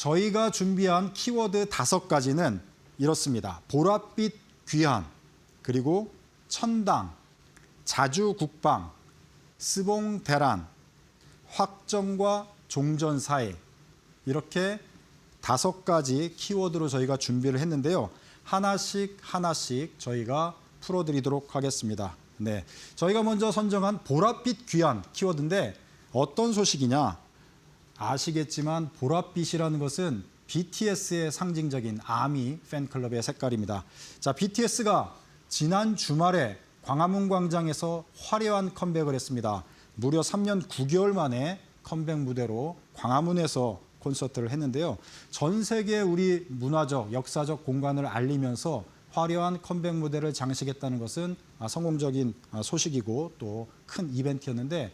저희가 준비한 키워드 5가지는 이렇습니다. 보랏빛 귀한, 그리고 천당, 자주국방, 스봉대란, 확정과 종전사회, 이렇게 5가지 키워드로 저희가 준비를 했는데요. 하나씩 저희가 풀어드리도록 하겠습니다. 네, 저희가 먼저 선정한 보랏빛 귀한 키워드인데 어떤 소식이냐? 아시겠지만 보랏빛이라는 것은 BTS의 상징적인 아미 팬클럽의 색깔입니다. 자, BTS가 지난 주말에 광화문 광장에서 화려한 컴백을 했습니다. 무려 3년 9개월 만에 컴백 무대로 광화문에서 콘서트를 했는데요. 전 세계 우리 문화적, 역사적 공간을 알리면서 화려한 컴백 무대를 장식했다는 것은 성공적인 소식이고 또 큰 이벤트였는데,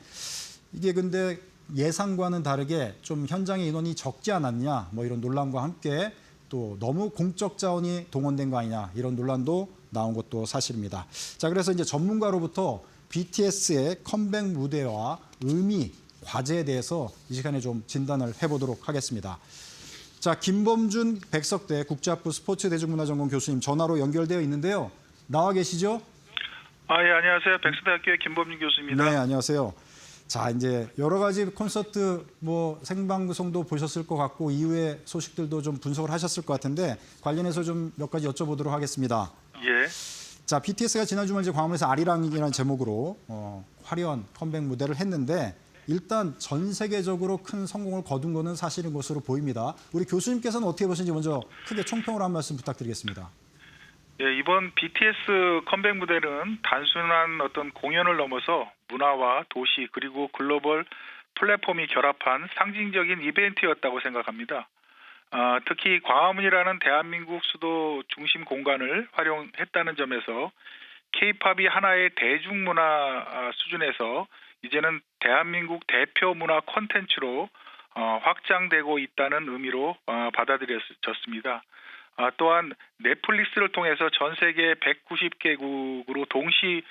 이게 근데 예상과는 다르게 좀 현장의 인원이 적지 않았냐, 뭐 이런 논란과 함께 또 너무 공적 자원이 동원된 거 아니냐, 이런 논란도 나온 것도 사실입니다. 자, 그래서 이제 전문가로부터 BTS의 컴백 무대와 의미, 과제에 대해서 이 시간에 좀 진단을 해보도록 하겠습니다. 자, 김범준 백석대 국제학부 스포츠대중문화전공 교수님 전화로 연결되어 있는데요. 나와 계시죠? 예, 안녕하세요. 백석대학교의 김범준 교수입니다. 네, 안녕하세요. 자, 이제 여러 가지 콘서트 생방송도 보셨을 것 같고 이후의 소식들도 좀 분석을 하셨을 것 같은데 관련해서 좀 몇 가지 여쭤보도록 하겠습니다. 예. 자, BTS가 지난 주말 이제 광화문에서 아리랑이라는 제목으로 화려한 컴백 무대를 했는데 일단 전 세계적으로 큰 성공을 거둔 것은 사실인 것으로 보입니다. 우리 교수님께서는 어떻게 보시는지 먼저 크게 총평으로 한 말씀 부탁드리겠습니다. 예, 이번 BTS 컴백 무대는 단순한 어떤 공연을 넘어서 문화와 도시 그리고 글로벌 플랫폼이 결합한 상징적인 이벤트였다고 생각합니다. 특히 광화문이라는 대한민국 수도 중심 공간을 활용했다는 점에서 K-팝이 하나의 대중문화 수준에서 이제는 대한민국 대표 문화 콘텐츠로 확장되고 있다는 의미로 받아들여졌습니다. 또한 넷플릭스를 통해서 전 세계 190개국으로 동시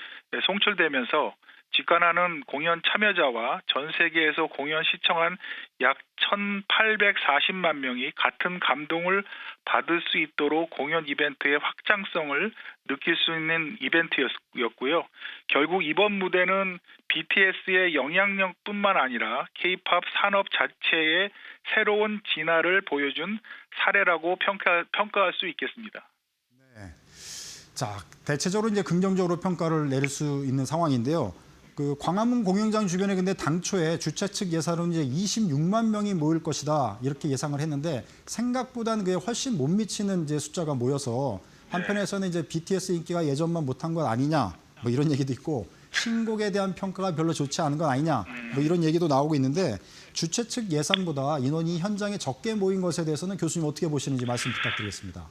송출되면서 직관하는 공연 참여자와 전 세계에서 공연 시청한 약 1,840만 명이 같은 감동을 받을 수 있도록 공연 이벤트의 확장성을 느낄 수 있는 이벤트였고요. 결국 이번 무대는 BTS의 영향력뿐만 아니라 K-팝 산업 자체의 새로운 진화를 보여준 사례라고 평가할 수 있겠습니다. 네. 자, 대체적으로 이제 긍정적으로 평가를 내릴 수 있는 상황인데요. 그 광화문 공연장 주변에 근데 당초에 주최 측 예상으로는 이제 26만 명이 모일 것이다 이렇게 예상을 했는데 생각보다는 그게 훨씬 못 미치는 이제 숫자가 모여서 한편에서는 이제 BTS 인기가 예전만 못한 것 아니냐 뭐 이런 얘기도 있고 신곡에 대한 평가가 별로 좋지 않은 건 아니냐 뭐 이런 얘기도 나오고 있는데 주최 측 예상보다 인원이 현장에 적게 모인 것에 대해서는 교수님 어떻게 보시는지 말씀 부탁드리겠습니다.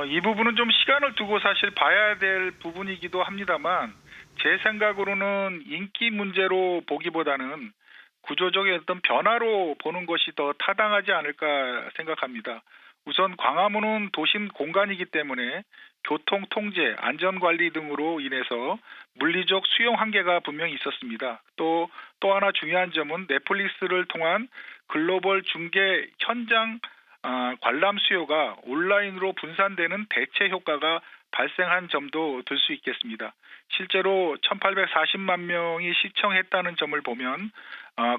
이 부분은 좀 시간을 두고 사실 봐야 될 부분이기도 합니다만 제 생각으로는 인기 문제로 보기보다는 구조적인 어떤 변화로 보는 것이 더 타당하지 않을까 생각합니다. 우선 광화문은 도심 공간이기 때문에 교통 통제, 안전 관리 등으로 인해서 물리적 수용 한계가 분명히 있었습니다. 또 하나 중요한 점은 넷플릭스를 통한 글로벌 중계 현장 관람 수요가 온라인으로 분산되는 대체 효과가 발생한 점도 들 수 있겠습니다. 실제로 1,840만 명이 시청했다는 점을 보면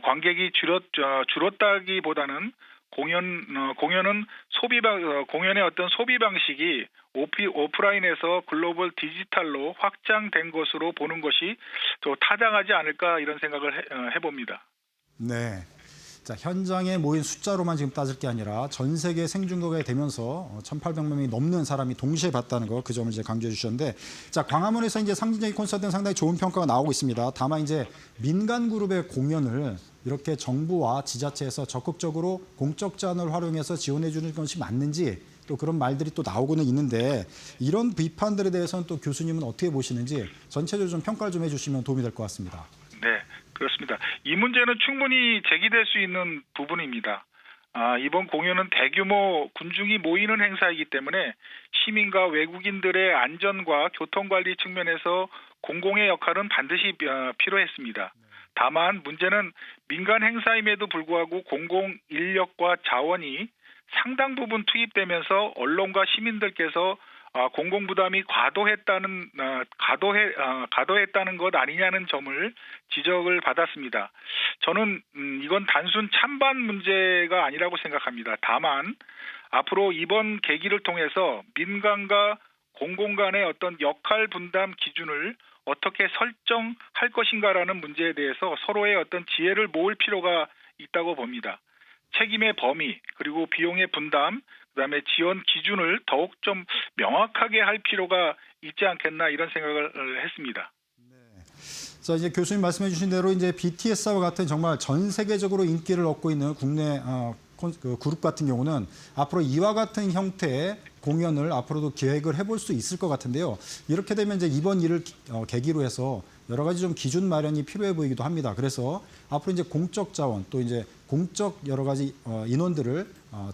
관객이 줄었다기보다는 공연은 공연의 어떤 소비 방식이 오프라인에서 글로벌 디지털로 확장된 것으로 보는 것이 더 타당하지 않을까 이런 생각을 해봅니다. 네. 자, 현장에 모인 숫자로만 지금 따질 게 아니라 전 세계 생중계가 되면서 1,800명이 넘는 사람이 동시에 봤다는 거, 그 점을 이제 강조해 주셨는데, 자, 광화문에서 이제 상징적인 콘서트는 상당히 좋은 평가가 나오고 있습니다. 다만 이제 민간 그룹의 공연을 이렇게 정부와 지자체에서 적극적으로 공적 자원을 활용해서 지원해 주는 것이 맞는지 또 그런 말들이 또 나오고는 있는데 이런 비판들에 대해서는 또 교수님은 어떻게 보시는지 전체적으로 좀 평가를 좀 해주시면 도움이 될 것 같습니다. 네, 그렇습니다. 이 문제는 충분히 제기될 수 있는 부분입니다. 이번 공연은 대규모 군중이 모이는 행사이기 때문에 시민과 외국인들의 안전과 교통관리 측면에서 공공의 역할은 반드시 필요했습니다. 다만 문제는 민간 행사임에도 불구하고 공공 인력과 자원이 상당 부분 투입되면서 언론과 시민들께서 공공 부담이 과도했다는 것 아니냐는 점을 지적을 받았습니다. 저는 이건 단순 찬반 문제가 아니라고 생각합니다. 다만 앞으로 이번 계기를 통해서 민간과 공공 간의 어떤 역할 분담 기준을 어떻게 설정할 것인가라는 문제에 대해서 서로의 어떤 지혜를 모을 필요가 있다고 봅니다. 책임의 범위, 그리고 비용의 분담, 그다음에 지원 기준을 더욱 좀 명확하게 할 필요가 있지 않겠나 이런 생각을 했습니다. 자, 이제 교수님 말씀해 주신 대로 이제 BTS와 같은 정말 전 세계적으로 인기를 얻고 있는 국내 그룹 같은 경우는 앞으로 이와 같은 형태의 공연을 앞으로도 기획을 해볼 수 있을 것 같은데요. 이렇게 되면 이제 이번 일을 계기로 해서 여러 가지 좀 기준 마련이 필요해 보이기도 합니다. 그래서 앞으로 이제 공적 자원 또 이제 공적 여러 가지 인원들을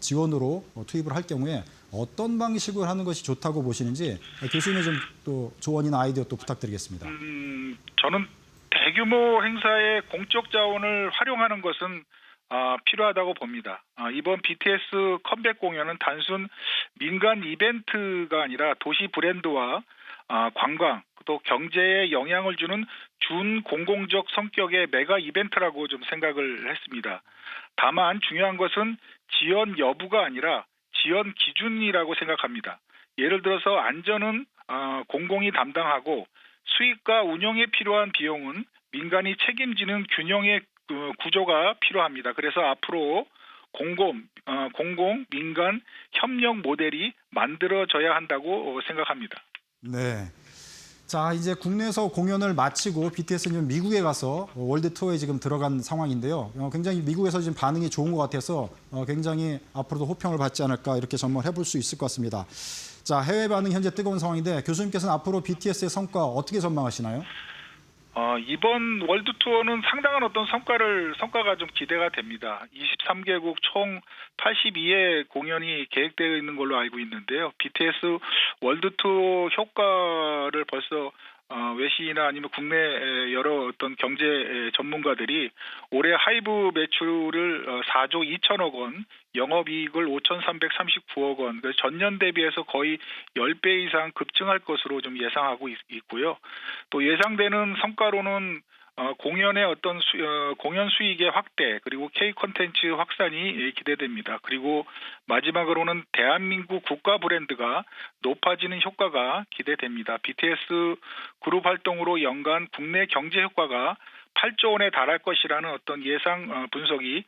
지원으로 투입을 할 경우에 어떤 방식으로 하는 것이 좋다고 보시는지 교수님의 좀 또 조언이나 아이디어 또 부탁드리겠습니다. 저는 대규모 행사에 공적 자원을 활용하는 것은 필요하다고 봅니다. 이번 BTS 컴백 공연은 단순 민간 이벤트가 아니라 도시 브랜드와 관광 또 경제에 영향을 주는 준공공적 성격의 메가 이벤트라고 좀 생각을 했습니다. 다만 중요한 것은 지연 여부가 아니라 지연 기준이라고 생각합니다. 예를 들어서 안전은 공공이 담당하고 수익과 운영에 필요한 비용은 민간이 책임지는 균형의 구조가 필요합니다. 그래서 앞으로 공공, 민간 협력 모델이 만들어져야 한다고 생각합니다. 네. 자, 이제 국내에서 공연을 마치고 BTS는 미국에 가서 월드 투어에 지금 들어간 상황인데요. 굉장히 미국에서 지금 반응이 좋은 것 같아서 굉장히 앞으로도 호평을 받지 않을까 이렇게 전망을 해볼 수 있을 것 같습니다. 자, 해외 반응 현재 뜨거운 상황인데 교수님께서는 앞으로 BTS의 성과 어떻게 전망하시나요? 이번 월드 투어는 상당한 어떤 성과가 좀 기대가 됩니다. 23개국 총 82회 공연이 계획되어 있는 걸로 알고 있는데요. BTS 월드 투어 효과를 벌써 외신이나 아니면 국내 여러 어떤 경제 전문가들이 올해 하이브 매출을 4조 2천억 원, 영업이익을 5,339억 원, 전년 대비해서 거의 10배 이상 급증할 것으로 좀 예상하고 있고요. 또 예상되는 성과로는 공연의 어떤 공연 수익의 확대 그리고 K 콘텐츠 확산이 기대됩니다. 그리고 마지막으로는 대한민국 국가 브랜드가 높아지는 효과가 기대됩니다. BTS 그룹 활동으로 연간 국내 경제 효과가 8조 원에 달할 것이라는 어떤 예상 분석이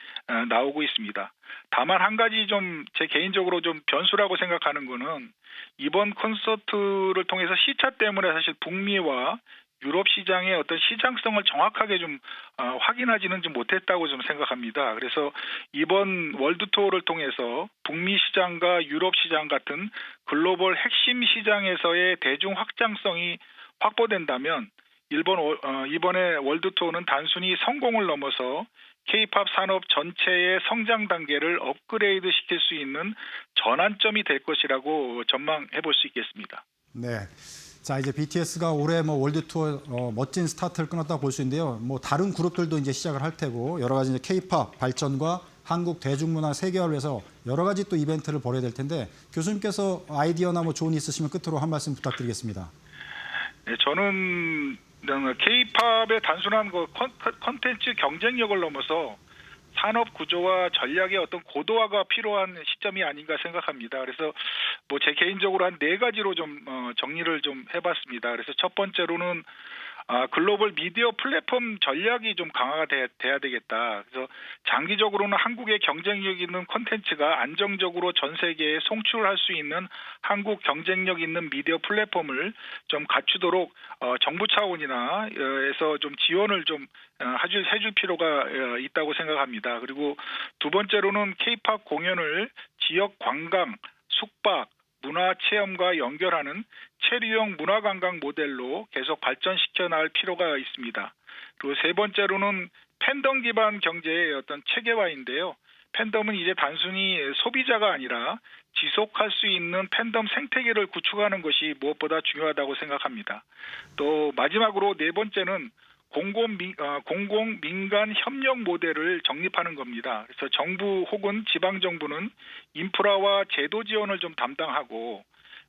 나오고 있습니다. 다만 한 가지 좀 제 개인적으로 좀 변수라고 생각하는 거는 이번 콘서트를 통해서 시차 때문에 사실 북미와 유럽 시장의 어떤 시장성을 정확하게 좀 확인하지는 좀 못했다고 좀 생각합니다. 그래서 이번 월드 투어를 통해서 북미 시장과 유럽 시장 같은 글로벌 핵심 시장에서의 대중 확장성이 확보된다면 이번에 월드 투어는 단순히 성공을 넘어서 K-팝 산업 전체의 성장 단계를 업그레이드 시킬 수 있는 전환점이 될 것이라고 전망해 볼 수 있겠습니다. 네. 자, 이제 BTS가 올해 월드 투어 멋진 스타트를 끊었다고 볼 수 있는데요. 다른 그룹들도 이제 시작을 할 테고 여러 가지 이제 K-팝 발전과 한국 대중문화 세계화를 위해서 여러 가지 또 이벤트를 벌여야 될 텐데 교수님께서 아이디어나 조언이 있으시면 끝으로 한 말씀 부탁드리겠습니다. 네, 저는 K-팝의 단순한 콘텐츠 경쟁력을 넘어서 산업 구조와 전략의 어떤 고도화가 필요한 시점이 아닌가 생각합니다. 그래서 제 개인적으로 한 4가지로 좀 정리를 좀 해봤습니다. 그래서 첫 번째로는 글로벌 미디어 플랫폼 전략이 좀 강화가 돼야 되겠다. 그래서 장기적으로는 한국의 경쟁력 있는 콘텐츠가 안정적으로 전 세계에 송출할 수 있는 한국 경쟁력 있는 미디어 플랫폼을 좀 갖추도록 정부 차원이나 에서 좀 지원을 좀 해줄 필요가 있다고 생각합니다. 그리고 두 번째로는 K-팝 공연을 지역 관광, 숙박, 문화체험과 연결하는 체류형 문화관광 모델로 계속 발전시켜 나갈 필요가 있습니다. 그리고 세 번째로는 팬덤 기반 경제의 어떤 체계화인데요. 팬덤은 이제 단순히 소비자가 아니라 지속할 수 있는 팬덤 생태계를 구축하는 것이 무엇보다 중요하다고 생각합니다. 또 마지막으로 네 번째는 공공 민간 협력 모델을 정립하는 겁니다. 그래서 정부 혹은 지방 정부는 인프라와 제도 지원을 좀 담당하고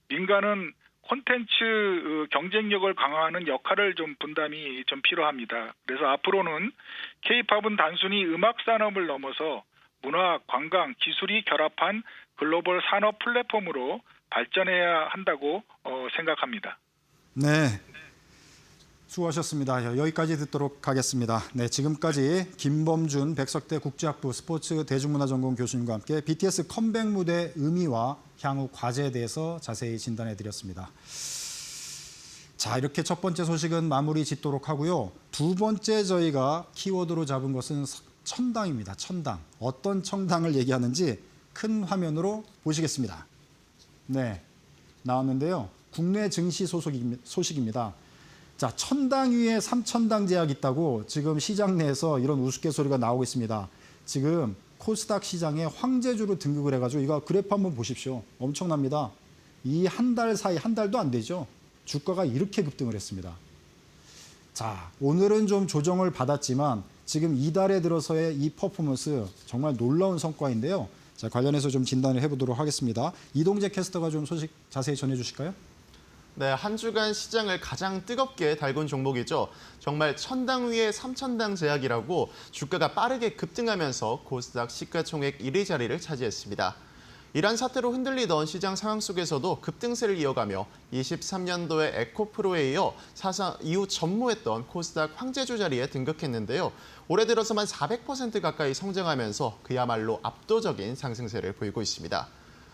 민간은 콘텐츠 경쟁력을 강화하는 역할을 좀 분담이 좀 필요합니다. 그래서 앞으로는 K-팝은 단순히 음악 산업을 넘어서 문화, 관광, 기술이 결합한 글로벌 산업 플랫폼으로 발전해야 한다고 생각합니다. 네. 수고하셨습니다. 여기까지 듣도록 하겠습니다. 네, 지금까지 김범준 백석대 국제학부 스포츠 대중문화전공 교수님과 함께 BTS 컴백 무대 의미와 향후 과제에 대해서 자세히 진단해 드렸습니다. 자, 이렇게 첫 번째 소식은 마무리 짓도록 하고요. 두 번째 저희가 키워드로 잡은 것은 천당입니다. 천당. 어떤 천당을 얘기하는지 큰 화면으로 보시겠습니다. 네, 나왔는데요. 국내 증시 소식입니다. 자, 천당 위에 삼천당 제약 있다고 지금 시장 내에서 이런 우스갯소리가 나오고 있습니다. 지금 코스닥 시장에 황제주로 등극을 해가지고 이거 그래프 한번 보십시오. 엄청납니다. 이 한 달 사이, 한 달도 안 되죠. 주가가 이렇게 급등을 했습니다. 자, 오늘은 좀 조정을 받았지만 지금 이달에 들어서의 이 퍼포먼스 정말 놀라운 성과인데요. 자, 관련해서 좀 진단을 해보도록 하겠습니다. 이동재 캐스터가 좀 소식 자세히 전해주실까요? 네, 한 주간 시장을 가장 뜨겁게 달군 종목이죠. 정말 천당 위에 삼천당 제약이라고 주가가 빠르게 급등하면서 코스닥 시가총액 1위 자리를 차지했습니다. 이란 사태로 흔들리던 시장 상황 속에서도 급등세를 이어가며 23년도에 에코프로에 이어 사상 이후 전무했던 코스닥 황제주 자리에 등극했는데요. 올해 들어서만 400% 가까이 성장하면서 그야말로 압도적인 상승세를 보이고 있습니다.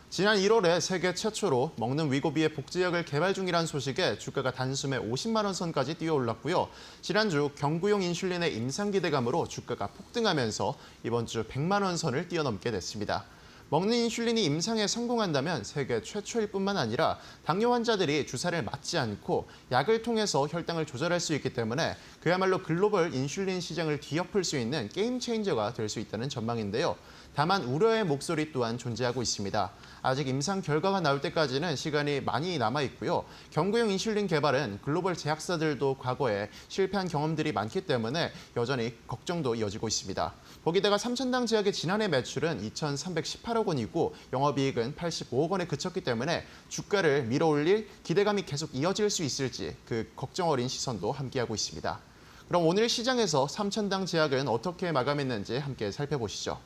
지난 1월에 세계 최초로 먹는 위고비의 복제약을 개발 중이라는 소식에 주가가 단숨에 50만 원 선까지 뛰어올랐고요. 지난주 경구용 인슐린의 임상 기대감으로 주가가 폭등하면서 이번 주 100만 원 선을 뛰어넘게 됐습니다. 먹는 인슐린이 임상에 성공한다면 세계 최초일 뿐만 아니라 당뇨 환자들이 주사를 맞지 않고 약을 통해서 혈당을 조절할 수 있기 때문에 그야말로 글로벌 인슐린 시장을 뒤엎을 수 있는 게임 체인저가 될 수 있다는 전망인데요. 다만 우려의 목소리 또한 존재하고 있습니다. 아직 임상 결과가 나올 때까지는 시간이 많이 남아 있고요. 경구용 인슐린 개발은 글로벌 제약사들도 과거에 실패한 경험들이 많기 때문에 여전히 걱정도 이어지고 있습니다. 거기다가 삼천당 제약의 지난해 매출은 2,318억 원이고 영업이익은 85억 원에 그쳤기 때문에 주가를 밀어올릴 기대감이 계속 이어질 수 있을지 그 걱정 어린 시선도 함께하고 있습니다. 그럼 오늘 시장에서 삼천당 제약은 어떻게 마감했는지 함께 살펴보시죠.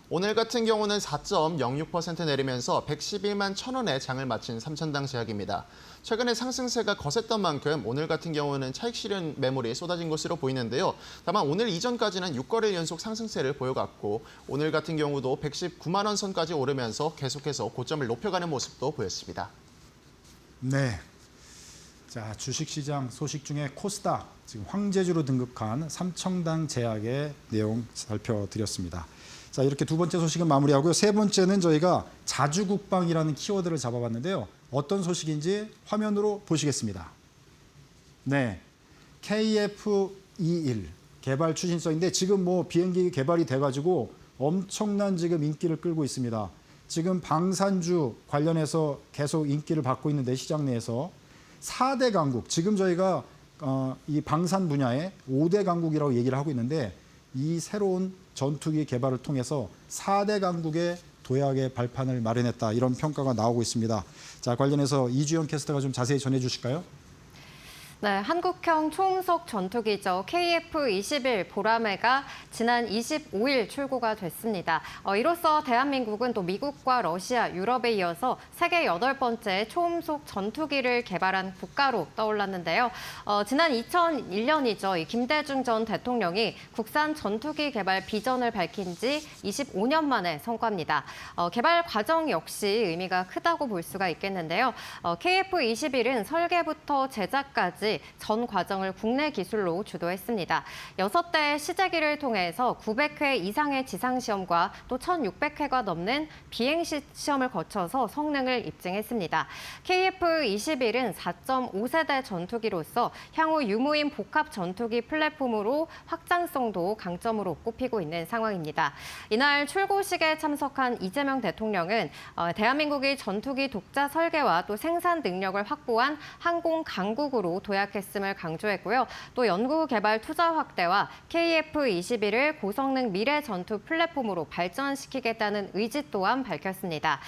오늘 같은 경우는 4.06% 내리면서 111만 1,000원에 장을 마친 삼천당 제약입니다. 최근에 상승세가 거셌던 만큼 오늘 같은 경우는 차익 실현 매물이 쏟아진 것으로 보이는데요. 다만 오늘 이전까지는 6거래일 연속 상승세를 보여갔고 오늘 같은 경우도 119만 원 선까지 오르면서 계속해서 고점을 높여가는 모습도 보였습니다. 네. 자, 주식시장 소식 중에 코스닥, 지금 황제주로 등극한 삼천당 제약의 내용 살펴드렸습니다. 자, 이렇게 두 번째 소식은 마무리하고요. 세 번째는 저희가 자주국방이라는 키워드를 잡아봤는데요. 어떤 소식인지 화면으로 보시겠습니다. 네, KF-21 개발 추진서인데 지금 뭐 비행기 개발이 돼가지고 엄청난 지금 인기를 끌고 있습니다. 지금 방산주 관련해서 계속 인기를 받고 있는데 시장 내에서 4대 강국, 지금 저희가 이 방산 분야의 5대 강국이라고 얘기를 하고 있는데 이 새로운 전투기 개발을 통해서 4대 강국의 도약의 발판을 마련했다. 이런 평가가 나오고 있습니다. 자, 관련해서 이주연 캐스터가 좀 자세히 전해 주실까요? 네, 한국형 초음속 전투기죠. KF-21 보라매가 지난 25일 출고가 됐습니다. 이로써 대한민국은 또 미국과 러시아, 유럽에 이어서 세계 8번째 초음속 전투기를 개발한 국가로 떠올랐는데요. 지난 2001년이죠. 김대중 전 대통령이 국산 전투기 개발 비전을 밝힌 지 25년 만의 성과입니다. 개발 과정 역시 의미가 크다고 볼 수가 있겠는데요. KF-21은 설계부터 제작까지 전 과정을 국내 기술로 주도했습니다. 6대 시제기를 통해서 900회 이상의 지상시험과 또 1,600회가 넘는 비행시험을 거쳐서 성능을 입증했습니다. KF-21은 4.5세대 전투기로서 향후 유무인 복합 전투기 플랫폼으로 확장성도 강점으로 꼽히고 있는 상황입니다. 이날 출고식에 참석한 이재명 대통령은 대한민국이 전투기 독자 설계와 또 생산 능력을 확보한 항공 강국으로 도약했습니다. 도약했음을 강조했고요. 또 연구개발 투자 확대와 KF-21을 고성능 미래 전투 플랫폼으로 발전시키겠다는 의지 또한 밝혔습니다.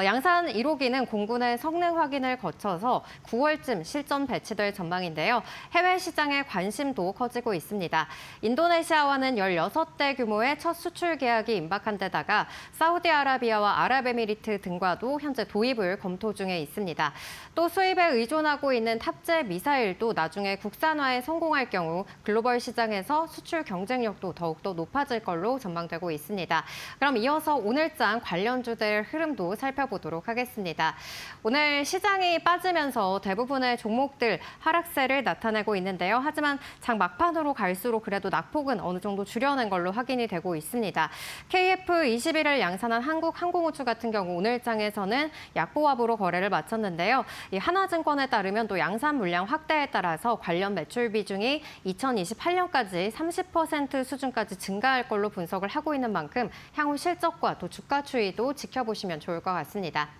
양산 1호기는 공군의 성능 확인을 거쳐서 9월쯤 실전 배치될 전망인데요. 해외 시장의 관심도 커지고 있습니다. 인도네시아와는 16대 규모의 첫 수출 계약이 임박한 데다가 사우디아라비아와 아랍에미리트 등과도 현재 도입을 검토 중에 있습니다. 또 수입에 의존하고 있는 탑재 미사일도 나중에 국산화에 성공할 경우 글로벌 시장에서 수출 경쟁력도 더욱더 높아질 걸로 전망되고 있습니다. 그럼 이어서 오늘장 관련주들 흐름도 살펴보도록 하겠습니다. 오늘 시장이 빠지면서 대부분의 종목들 하락세를 나타내고 있는데요. 하지만 장 막판으로 갈수록 그래도 낙폭은 어느 정도 줄여낸 걸로 확인이 되고 있습니다. KF-21을 양산한 한국항공우주 같은 경우 오늘 장에서는 약보합으로 거래를 마쳤는데요. 이 하나증권에 따르면 또 양산 물량 확대에 따라서 관련 매출 비중이 2028년까지 30% 수준까지 증가할 걸로 분석을 하고 있는 만큼 향후 실적과 또 주가 추이도 지켜보시면 좋을 것 같습니다.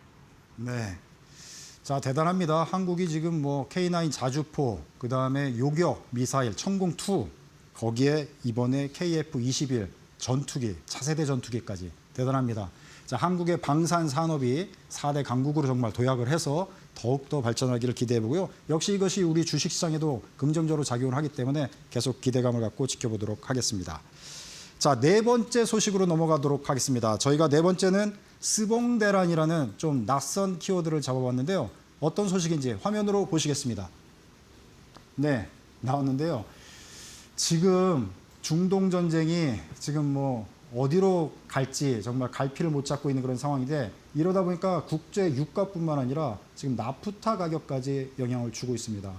네. 자, 대단합니다. 한국이 지금 뭐 K9 자주포, 그다음에 요격 미사일 천공2, 거기에 이번에 KF-21 전투기, 차세대 전투기까지 대단합니다. 자, 한국의 방산 산업이 4대 강국으로 정말 도약을 해서 더욱더 발전하기를 기대해 보고요. 역시 이것이 우리 주식시장에도 긍정적으로 작용을 하기 때문에 계속 기대감을 갖고 지켜보도록 하겠습니다. 자, 네 번째 소식으로 넘어가도록 하겠습니다. 저희가 네 번째는 스봉대란이라는 좀 낯선 키워드를 잡아봤는데요. 어떤 소식인지 화면으로 보시겠습니다. 네, 나왔는데요. 지금 중동 전쟁이 지금 뭐 어디로 갈지 정말 갈피를 못 잡고 있는 그런 상황인데, 이러다 보니까 국제 유가뿐만 아니라 지금 나프타 가격까지 영향을 주고 있습니다.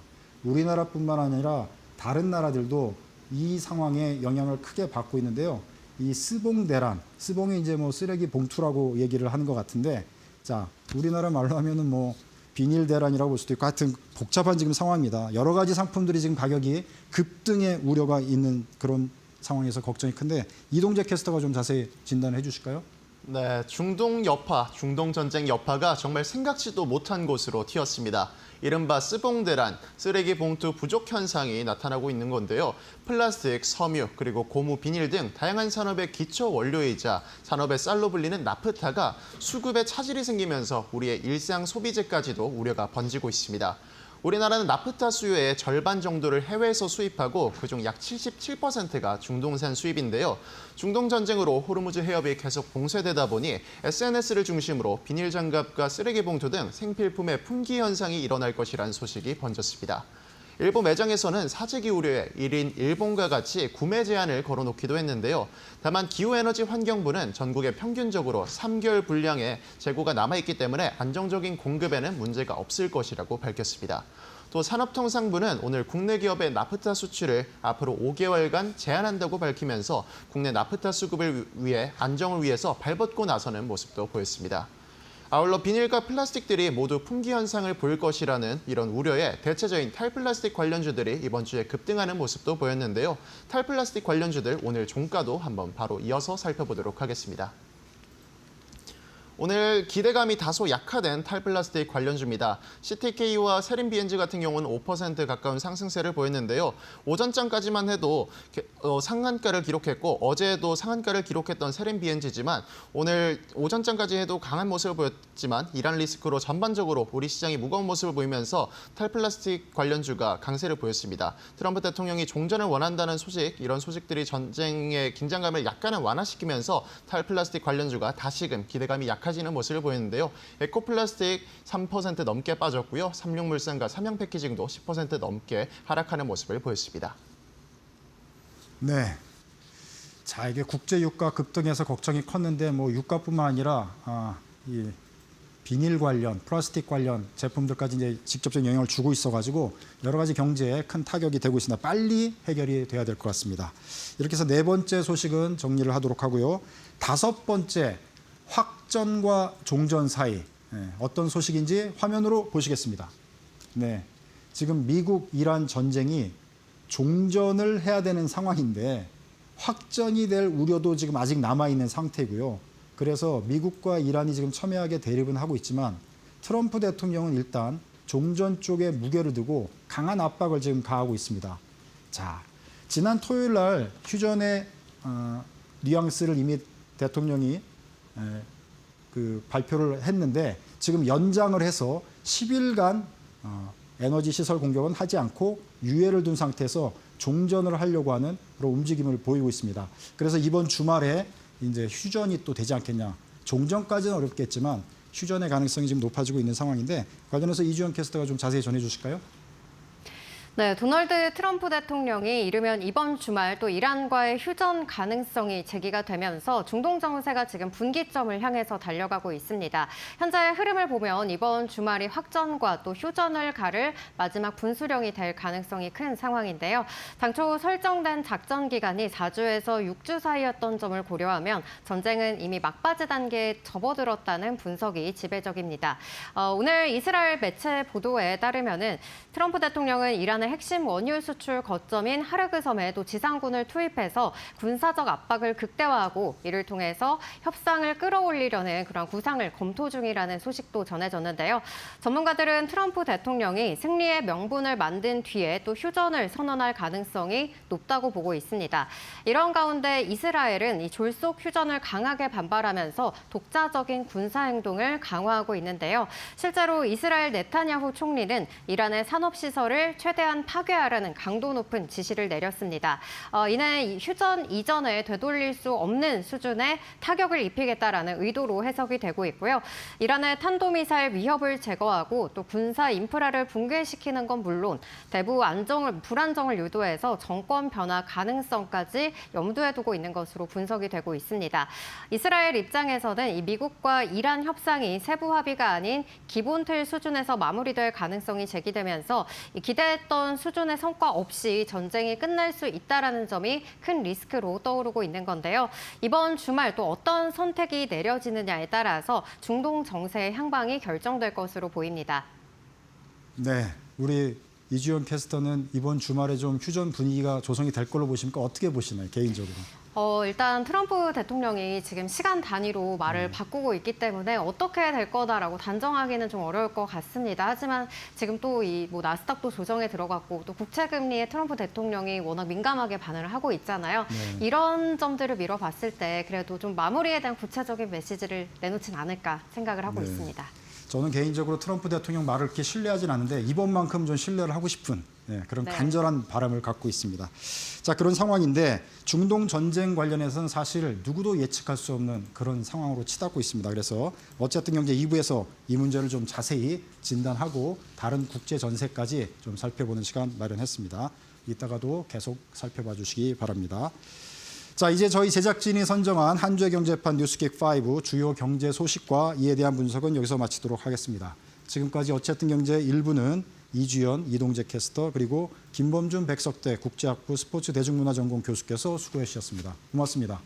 우리나라뿐만 아니라 다른 나라들도 이 상황에 영향을 크게 받고 있는데요. 이 스봉대란, 스봉이 이제 뭐 쓰레기 봉투라고 얘기를 하는 것 같은데, 자, 우리나라 말로 하면은 뭐 비닐 대란이라고 볼 수도 있고, 하여튼 복잡한 지금 상황입니다. 여러 가지 상품들이 지금 가격이 급등의 우려가 있는 그런 상황에서 걱정이 큰데, 이동재 캐스터가 좀 자세히 진단해 주실까요? 네, 중동 여파, 중동 전쟁 여파가 정말 생각지도 못한 곳으로 튀었습니다. 이른바 스봉대란, 쓰레기 봉투 부족 현상이 나타나고 있는 건데요. 플라스틱, 섬유, 그리고 고무, 비닐 등 다양한 산업의 기초 원료이자 산업의 쌀로 불리는 나프타가 수급에 차질이 생기면서 우리의 일상 소비재까지도 우려가 번지고 있습니다. 우리나라는 나프타 수요의 절반 정도를 해외에서 수입하고 그중 약 77%가 중동산 수입인데요. 중동 전쟁으로 호르무즈 해협이 계속 봉쇄되다 보니 SNS를 중심으로 비닐 장갑과 쓰레기 봉투 등 생필품의 품귀 현상이 일어날 것이라는 소식이 번졌습니다. 일부 매장에서는 사재기 우려에 1인 1봉과 같이 구매 제한을 걸어놓기도 했는데요. 다만 기후에너지 환경부는 전국에 평균적으로 3개월 분량의 재고가 남아있기 때문에 안정적인 공급에는 문제가 없을 것이라고 밝혔습니다. 또 산업통상부는 오늘 국내 기업의 나프타 수출을 앞으로 5개월간 제한한다고 밝히면서 국내 나프타 수급을 위해 안정을 위해서 발벗고 나서는 모습도 보였습니다. 아울러 비닐과 플라스틱들이 모두 품귀 현상을 보일 것이라는 이런 우려에 대체적인 탈플라스틱 관련주들이 이번 주에 급등하는 모습도 보였는데요. 탈플라스틱 관련주들 오늘 종가도 한번 바로 이어서 살펴보도록 하겠습니다. 오늘 기대감이 다소 약화된 탈플라스틱 관련주입니다. CTK와 세린비엔즈 같은 경우는 5% 가까운 상승세를 보였는데요. 오전장까지만 해도 상한가를 기록했고 어제도 상한가를 기록했던 세린비엔즈지만 오늘 오전장까지 해도 강한 모습을 보였지만 이란 리스크로 전반적으로 우리 시장이 무거운 모습을 보이면서 탈플라스틱 관련주가 강세를 보였습니다. 트럼프 대통령이 종전을 원한다는 소식, 이런 소식들이 전쟁의 긴장감을 약간은 완화시키면서 탈플라스틱 관련주가 다시금 기대감이 약해지는 모습을 보이는데요. 에코플라스틱 3% 넘게 빠졌고요. 삼육물산과 삼양패키징도 10% 넘게 하락하는 모습을 보였습니다. 네. 자, 이게 국제 유가 급등해서 걱정이 컸는데 뭐 유가뿐만 아니라 이 비닐 관련, 플라스틱 관련 제품들까지 이제 직접적인 영향을 주고 있어가지고 여러 가지 경제에 큰 타격이 되고 있습니다. 빨리 해결이 돼야 될 것 같습니다. 이렇게 해서 네 번째 소식은 정리를 하도록 하고요. 다섯 번째, 확전과 종전 사이, 어떤 소식인지 화면으로 보시겠습니다. 네, 지금 미국 이란 전쟁이 종전을 해야 되는 상황인데 확전이 될 우려도 지금 아직 남아있는 상태고요. 그래서 미국과 이란이 지금 첨예하게 대립은 하고 있지만 트럼프 대통령은 일단 종전 쪽에 무게를 두고 강한 압박을 지금 가하고 있습니다. 자, 지난 토요일 날 휴전의 뉘앙스를 이미 대통령이 발표를 했는데 지금 연장을 해서 10일간 에너지 시설 공격은 하지 않고 유예를 둔 상태에서 종전을 하려고 하는 그런 움직임을 보이고 있습니다. 그래서 이번 주말에 이제 휴전이 또 되지 않겠냐. 종전까지는 어렵겠지만 휴전의 가능성이 지금 높아지고 있는 상황인데 관련해서 이주연 캐스터가 좀 자세히 전해 주실까요? 네, 도널드 트럼프 대통령이 이르면 이번 주말 또 이란과의 휴전 가능성이 제기가 되면서 중동 정세가 지금 분기점을 향해서 달려가고 있습니다. 현재 흐름을 보면 이번 주말이 확전과 또 휴전을 가를 마지막 분수령이 될 가능성이 큰 상황인데요. 당초 설정된 작전 기간이 4주에서 6주 사이였던 점을 고려하면 전쟁은 이미 막바지 단계에 접어들었다는 분석이 지배적입니다. 오늘 이스라엘 매체 보도에 따르면은 트럼프 대통령은 이란의 핵심 원유 수출 거점인 하르그 섬에 또 지상군을 투입해서 군사적 압박을 극대화하고 이를 통해서 협상을 끌어올리려는 그런 구상을 검토 중이라는 소식도 전해졌는데요. 전문가들은 트럼프 대통령이 승리의 명분을 만든 뒤에 또 휴전을 선언할 가능성이 높다고 보고 있습니다. 이런 가운데 이스라엘은 이 졸속 휴전을 강하게 반발하면서 독자적인 군사 행동을 강화하고 있는데요. 실제로 이스라엘 네타냐후 총리는 이란의 산업시설을 최대한 파괴하라는 강도 높은 지시를 내렸습니다. 이는 휴전 이전에 되돌릴 수 없는 수준의 타격을 입히겠다라는 의도로 해석이 되고 있고요. 이란의 탄도미사일 위협을 제거하고 또 군사 인프라를 붕괴시키는 건 물론 대부 불안정을 유도해서 정권 변화 가능성까지 염두에 두고 있는 것으로 분석이 되고 있습니다. 이스라엘 입장에서는 이 미국과 이란 협상이 세부 합의가 아닌 기본 틀 수준에서 마무리될 가능성이 제기되면서 기대했던 수준의 성과 없이 전쟁이 끝날 수 있다라는 점이 큰 리스크로 떠오르고 있는 건데요. 이번 주말 또 어떤 선택이 내려지느냐에 따라서 중동 정세의 향방이 결정될 것으로 보입니다. 네, 우리 이주연 캐스터는 이번 주말에 좀 휴전 분위기가 조성이 될 걸로 보십니까? 어떻게 보시나요, 개인적으로? 일단 트럼프 대통령이 지금 시간 단위로 말을 바꾸고 있기 때문에 어떻게 될 거다라고 단정하기는 좀 어려울 것 같습니다. 하지만 지금 또 나스닥도 조정에 들어갔고 또 국채금리에 트럼프 대통령이 워낙 민감하게 반응을 하고 있잖아요. 네. 이런 점들을 미뤄봤을 때 그래도 좀 마무리에 대한 구체적인 메시지를 내놓진 않을까 생각을 하고 네. 있습니다. 저는 개인적으로 트럼프 대통령 말을 그렇게 신뢰하진 않는데 이번만큼 좀 신뢰를 하고 싶은 그런 네. 간절한 바람을 갖고 있습니다. 자, 그런 상황인데 중동 전쟁 관련해서는 사실 누구도 예측할 수 없는 그런 상황으로 치닫고 있습니다. 그래서 어쨌든 경제 2부에서 이 문제를 좀 자세히 진단하고 다른 국제 전세까지 좀 살펴보는 시간 마련했습니다. 이따가도 계속 살펴봐 주시기 바랍니다. 자, 이제 저희 제작진이 선정한 한 주의 경제판 뉴스킥 5 주요 경제 소식과 이에 대한 분석은 여기서 마치도록 하겠습니다. 지금까지 어쨌든 경제 1부는 이주연, 이동재 캐스터 그리고 김범준 백석대 국제학부 스포츠 대중문화 전공 교수께서 수고해 주셨습니다. 고맙습니다.